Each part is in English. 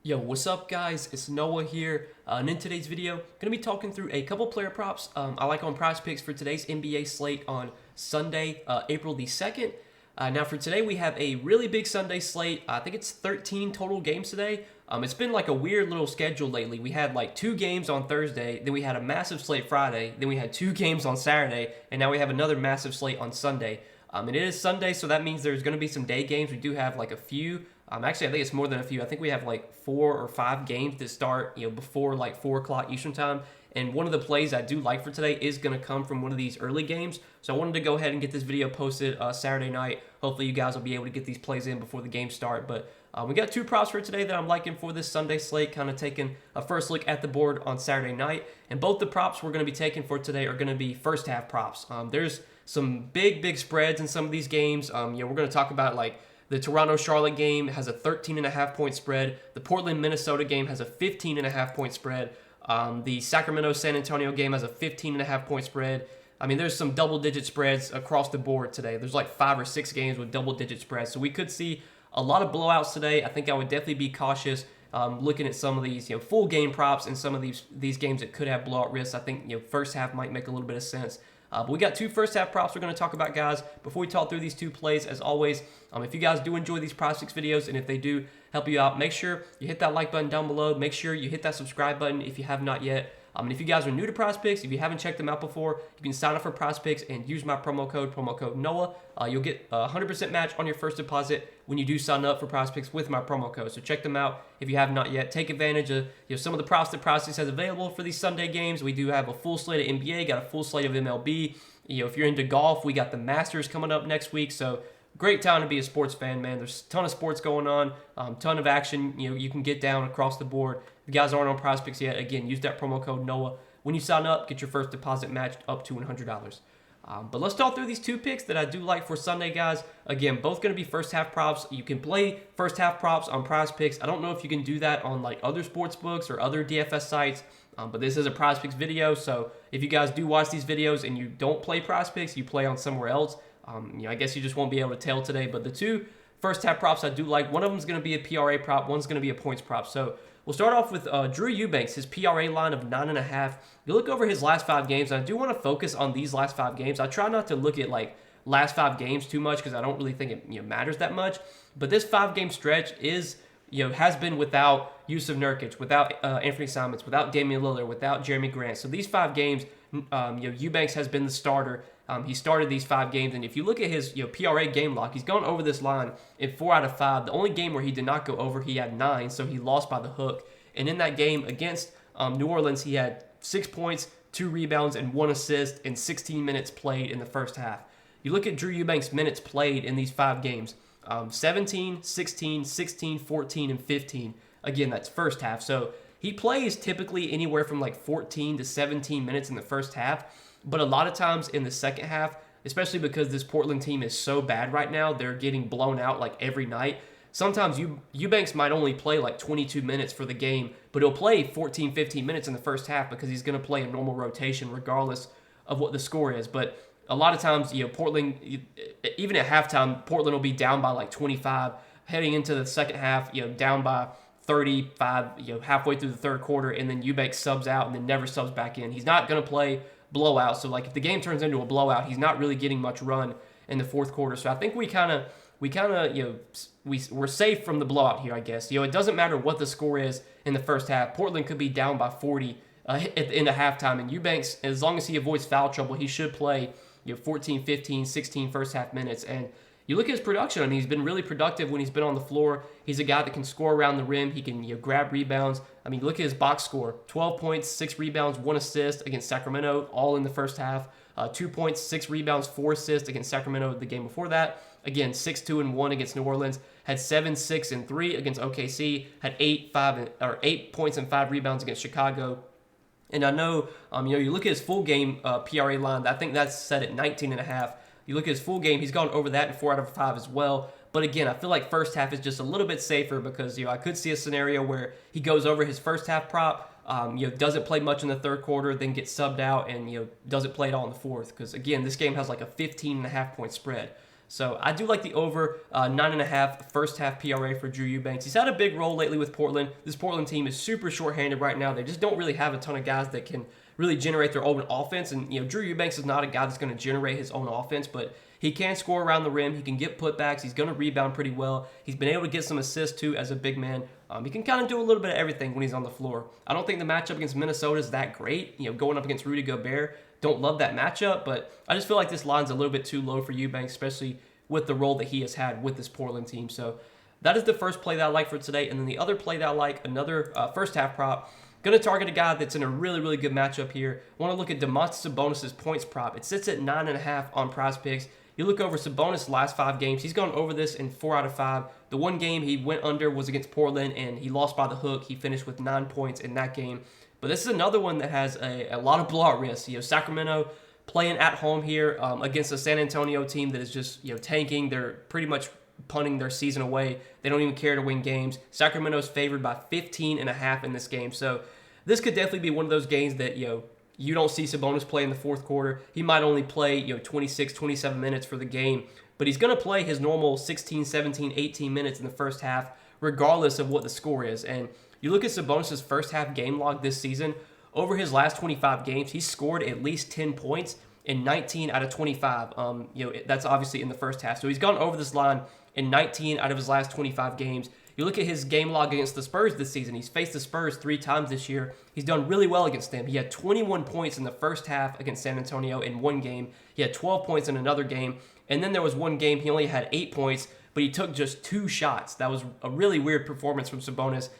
Yo, what's up guys? It's Noah here, and in today's video, going to be talking through a couple player props I like on Prizepicks for today's NBA slate on Sunday, April the 2nd. Now for today, we have a really big Sunday slate. I think it's 13 total games today. It's been like a weird little schedule lately. We had like 2 games on Thursday, then we had a massive slate Friday, then we had 2 games on Saturday, and now we have another massive slate on Sunday. And it is Sunday, so that means there's going to be some day games. We do have like a few. Actually, I think it's more than a few. I think we have like 4 or 5 games that start, before like 4 o'clock Eastern time. And one of the plays I do like for today is going to come from one of these early games. So I wanted to go ahead and get this video posted Saturday night. Hopefully you guys will be able to get these plays in before the games start. But we got 2 props for today that I'm liking for this Sunday slate, kind of taking a first look at the board on Saturday night. And both the props we're going to be taking for today are going to be first half props. There's some big spreads in some of these games. We're going to talk about like the Toronto-Charlotte game has a 13.5 point spread. The Portland-Minnesota game has a 15.5 point spread. The Sacramento-San Antonio game has a 15.5 point spread. I mean, there's some double-digit spreads across the board today. There's like 5 or 6 games with double-digit spreads. So we could see a lot of blowouts today. I think I would definitely be cautious looking at some of these full game props and some of these games that could have blowout risks. I think first half might make a little bit of sense. But we got 2 first half props we're going to talk about, guys. Before we talk through these 2 plays, as always, if you guys do enjoy these Prizepicks videos and if they do help you out, make sure you hit that like button down below. Make sure you hit that subscribe button if you have not yet. And if you guys are new to Prizepicks, if you haven't checked them out before, you can sign up for Prizepicks and use my promo code Noah. You'll get a 100% match on your first deposit when you do sign up for Prizepicks with my promo code. So check them out if you have not yet. Take advantage of some of the props that Prizepicks has available for these Sunday games. We do have a full slate of NBA, got a full slate of MLB. If you're into golf, we got the Masters coming up next week. So great time to be a sports fan, man. There's a ton of sports going on, ton of action. You can get down across the board. If you guys aren't on Prizepicks yet, again, use that promo code Noah. When you sign up, get your first deposit matched up to $100. But let's talk through these 2 picks that I do like for Sunday, guys. Again, both going to be first half props. You can play first half props on Prizepicks. I don't know if you can do that on like other sports books or other DFS sites. But this is a Prizepicks video, so if you guys do watch these videos and you don't play Prizepicks, you play on somewhere else, I guess you just won't be able to tell today. But the 2 first half props I do like, one of them is going to be a PRA prop, one's going to be a points prop. So we'll start off with Drew Eubanks, his PRA line of 9.5. You look over his last 5 games, and I do want to focus on these last 5 games. I try not to look at like last 5 games too much because I don't really think it matters that much. But this 5-game stretch is has been without Yusuf Nurkic, without Anthony Simons, without Damian Lillard, without Jeremy Grant. So these 5 games, Eubanks has been the starter. He started these 5 games, and if you look at his PRA game log, he's gone over this line in 4 out of 5. The only game where he did not go over, he had 9, so he lost by the hook. And in that game against New Orleans, he had 6 points, 2 rebounds, and 1 assist in 16 minutes played in the first half. You look at Drew Eubanks' minutes played in these 5 games. 17, 16, 16, 14, and 15. Again, that's first half. So he plays typically anywhere from like 14 to 17 minutes in the first half. But a lot of times in the second half, especially because this Portland team is so bad right now, they're getting blown out like every night. Sometimes Eubanks might only play like 22 minutes for the game, but he'll play 14, 15 minutes in the first half because he's going to play a normal rotation regardless of what the score is. But a lot of times, Portland, even at halftime, Portland will be down by like 25. Heading into the second half, down by 35, halfway through the third quarter, and then Eubanks subs out and then never subs back in. He's not going to play blowout. So like if the game turns into a blowout, he's not really getting much run in the fourth quarter. So I think we're safe from the blowout here, I guess. It doesn't matter what the score is in the first half. Portland could be down by 40 at the end of halftime, and Eubanks, as long as he avoids foul trouble, he should play 14, 15, 16 first half minutes. And you look at his production, I mean, he's been really productive when he's been on the floor. He's a guy that can score around the rim. He can grab rebounds. I mean, look at his box score. 12 points, 6 rebounds, 1 assist against Sacramento, all in the first half. 2 points, 6 rebounds, 4 assists against Sacramento the game before that. Again, 6-2-1 against New Orleans. Had 7, 6, and 3 against OKC. Had 8 points and 5 rebounds against Chicago. And I know, you look at his full game PRA line, I think that's set at 19.5. You look at his full game, he's gone over that in 4 out of 5 as well. But again, I feel like first half is just a little bit safer because, I could see a scenario where he goes over his first half prop, doesn't play much in the third quarter, then gets subbed out and, doesn't play at all in the fourth. Because again, this game has like a 15.5 point spread. So I do like the over 9.5 first half PRA for Drew Eubanks. He's had a big role lately with Portland. This Portland team is super shorthanded right now. They just don't really have a ton of guys that can really generate their own offense. And Drew Eubanks is not a guy that's going to generate his own offense, but he can score around the rim. He can get putbacks. He's going to rebound pretty well. He's been able to get some assists too as a big man. He can kind of do a little bit of everything when he's on the floor. I don't think the matchup against Minnesota is that great. Going up against Rudy Gobert, don't love that matchup, but I just feel like this line's a little bit too low for Eubanks, especially with the role that he has had with this Portland team. So that is the first play that I like for today. And then the other play that I like, another first half prop, going to target a guy that's in a really, really good matchup here. I want to look at Domantas Sabonis' points prop. It sits at 9.5 on Prizepicks. You look over Sabonis' last 5 games. He's gone over this in 4 out of 5. The one game he went under was against Portland, and he lost by the hook. He finished with 9 points in that game. But this is another one that has a lot of blowout risk. Sacramento playing at home here against a San Antonio team that is just tanking. They're pretty much punting their season away. They don't even care to win games. Sacramento's favored by 15.5 in this game. So this could definitely be one of those games that you don't see Sabonis play in the fourth quarter. He might only play 26, 27 minutes for the game, but he's going to play his normal 16, 17, 18 minutes in the first half, regardless of what the score is. And you look at Sabonis' first half game log this season, over his last 25 games, he's scored at least 10 points in 19 out of 25. That's obviously in the first half. So he's gone over this line in 19 out of his last 25 games. You look at his game log against the Spurs this season. He's faced the Spurs 3 times this year. He's done really well against them. He had 21 points in the first half against San Antonio in one game. He had 12 points in another game. And then there was one game he only had 8 points, but he took just 2 shots. That was a really weird performance from Sabonis.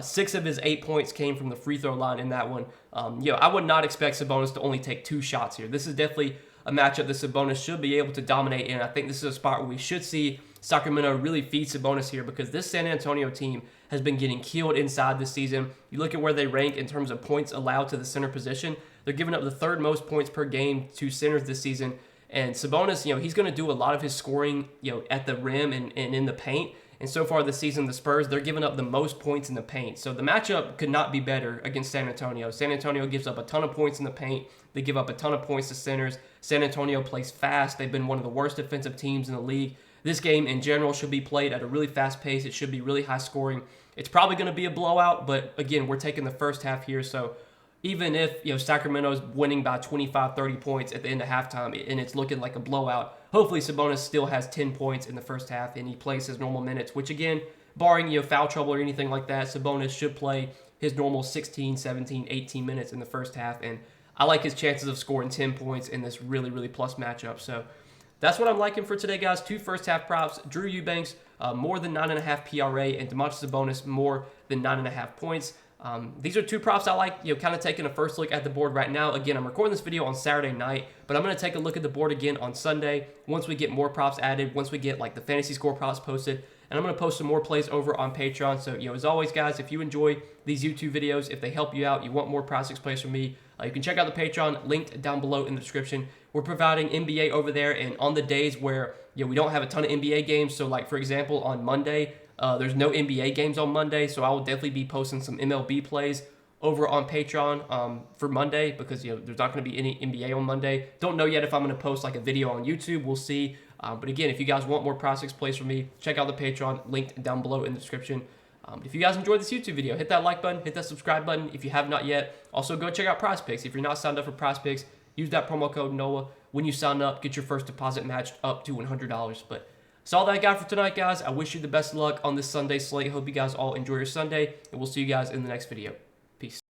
6 of his 8 points came from the free throw line in that one. I would not expect Sabonis to only take 2 shots here. This is definitely a matchup that Sabonis should be able to dominate in. I think this is a spot where we should see Sacramento really feed Sabonis here because this San Antonio team has been getting killed inside this season. You look at where they rank in terms of points allowed to the center position. They're giving up the 3rd most points per game to centers this season. And Sabonis, he's going to do a lot of his scoring, at the rim and in the paint. And so far this season, the Spurs, they're giving up the most points in the paint. So the matchup could not be better against San Antonio. San Antonio gives up a ton of points in the paint. They give up a ton of points to centers. San Antonio plays fast. They've been one of the worst defensive teams in the league. This game in general should be played at a really fast pace. It should be really high scoring. It's probably going to be a blowout, but again, we're taking the first half here. So even if Sacramento's winning by 25, 30 points at the end of halftime and it's looking like a blowout, hopefully Sabonis still has 10 points in the first half and he plays his normal minutes, which again, barring foul trouble or anything like that, Sabonis should play his normal 16, 17, 18 minutes in the first half. And I like his chances of scoring 10 points in this really, really plus matchup. So that's what I'm liking for today, guys. 2 first half props. Drew Eubanks, more than 9.5 PRA, and Domantas Sabonis, more than 9.5 points. These are 2 props I like, kind of taking a first look at the board right now. Again, I'm recording this video on Saturday night, but I'm going to take a look at the board again on Sunday once we get more props added, once we get the fantasy score props posted, and I'm going to post some more plays over on Patreon. So, as always, guys, if you enjoy these YouTube videos, if they help you out, you want more Prizepicks plays from me, you can check out the Patreon, linked down below in the description. We're providing NBA over there, and on the days where we don't have a ton of NBA games, so for example, on Monday, there's no NBA games on Monday, so I will definitely be posting some MLB plays over on Patreon for Monday because there's not going to be any NBA on Monday. Don't know yet if I'm going to post a video on YouTube. We'll see. But again, if you guys want more Prizepicks plays from me, check out the Patreon, linked down below in the description. If you guys enjoyed this YouTube video, hit that like button, hit that subscribe button if you have not yet. Also, go check out Prizepicks. If you're not signed up for Prizepicks, use that promo code NOAH. When you sign up, get your first deposit matched up to $100. But that's all that I got for tonight, guys. I wish you the best of luck on this Sunday slate. Hope you guys all enjoy your Sunday, and we'll see you guys in the next video. Peace.